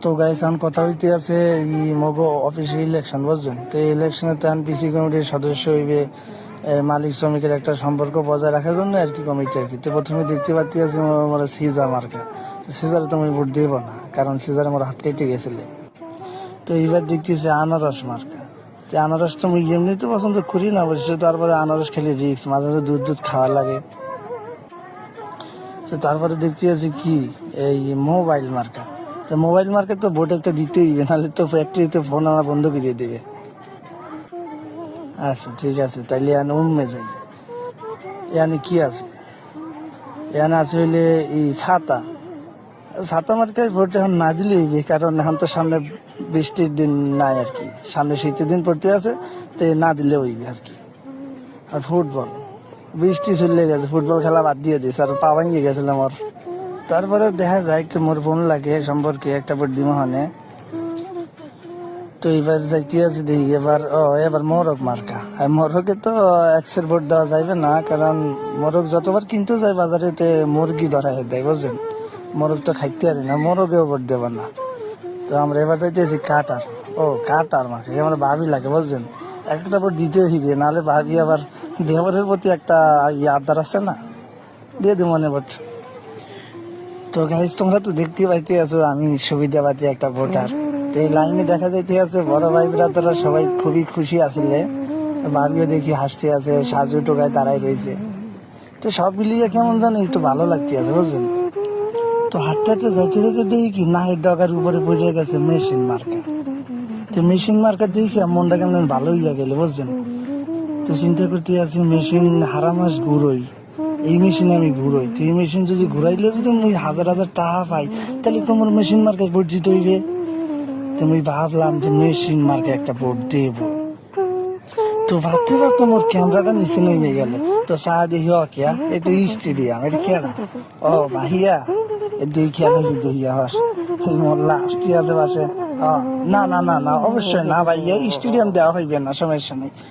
তো গাইস এখন কথা হইতে আছে এই মগো অফিসে ইলেকশন বুঝছেন, তো এই ইলেকশনে তো পিসি কমিটির সদস্য হইবে মালিক শ্রমিকের একটা সম্পর্ক বজায় রাখার জন্য আর কি কমিটি আর কি। তো প্রথমে দেখতে পাচ্ছি আছে আমার সিজা মার্কা, তো সিজারে তো আমি ভোট দিব না, কারণ সিজার আমার হাত কেটে গেছিল। তো এইবার দেখতেছি আনারস মার্কা, তো আনারস তো আমি এমনি তো পছন্দ করি না অবশ্য, তারপরে আনারস খেলে রিক্স, মাঝে মাঝে দুধ দুধ খাওয়া লাগে। তো তারপরে দেখতে আছি কি এই মোবাইল মার্কা, তো মোবাইল মার্কেট তো ভোট একটা দিতেই হবে, নাহলে তো ফ্যাক্টরিতে ফোন আমার বন্ধ করে দেবে। আচ্ছা ঠিক আছে, তাইলে এখানে উম্মে যাই। এখানে কি আছে, এখানে আছে হইলে এই ছাতা। ছাতা মার্কায় ভোট এখন না দিলে হইবে, কারণ এখন তো সামনে বৃষ্টির দিন নাই আর কি, সামনে শীতের দিন পড়তে আছে, তো না দিলে হইবে আর কি। আর ফুটবল, বৃষ্টি চলে গেছে, ফুটবল খেলা বাদ দিয়ে দিয়েছে, আর পা ভাঙিয়ে গেছিল আমার। তারপরে দেখা যায় কি মোর বোন লাগে সম্পর্কে একটা ভোট দিব হনে। তো এবার যাইতে আছে দেখি এবার মোরগ মার্কা, আর মোরগে তো এক্সের ভোট দেওয়া যাইবে না, কারণ মোরগ যতবার কিনতে যায় বাজারে মুরগি ধরা দেয় বুঝছেন, মোরগ তো খাইতে পারি না, মোরগেও ভোট দেব না। তো আমরা এবার যাইতেছি কাটার, কাটার মার্কা আমার ভাবি লাগে বুঝছেন, একটা ভোট দিতে হইবে, নাহলে ভাবি আবার দেবরের প্রতি একটা আবদার আছে না, দিয়ে দিব মনে ভোট। তো গাইজ তোমরা তো দেখতে পাইতে আছো আমি সুবিধাবাদী একটা ভোটার। তো এই লাইনে দেখা যাইতে আছে বড় ভাই ব্রাদাররা সবাই খুবই খুশি আসলে, ভাবিও দেখি হাসতে আছে, সাজু টোকায় তারাই রয়েছে। তো সব মিলিয়ে কেমন জানি একটু ভালো লাগতে আছে বুঝছেন। তো হাঁটতে হাঁটতে যাইতে যাইতে দেখি কি নাহের ডগার উপরে পড়ে গেছে মেশিন মার্কা। তো মেশিন মার্কা দেখি মনটা কেমন ভালো হইয়া গেলে বুঝছেন। তো চিন্তা করতে আছি মেশিন হারা মাস ঘুরোই, এই মেশিনে আমি ঘুরোই, তো এই মেশিন যদি ঘুরাইলে যদি আমি হাজার হাজার টাকা পাই, তাহলে তোমার মেশিন মার্কে ভোট দিতে হইবে। তুমি ভাবলাম যে মেশিন মার্কে একটা ভোট দেব। তো ভাবতে ভাবতে মোর ক্যামেরাটা নিচে নেমে গেল। তো চা দেখি কিয়া এই তো স্টেডিয়াম, এটা খেলা ভাইয়া এ দেখি খেলা দেখি আবার মোল্লা আসতে আছে পাশে। না না না না, অবশ্যই না ভাইয়া, স্টেডিয়াম দেওয়া হইবে না, সমস্যা নেই।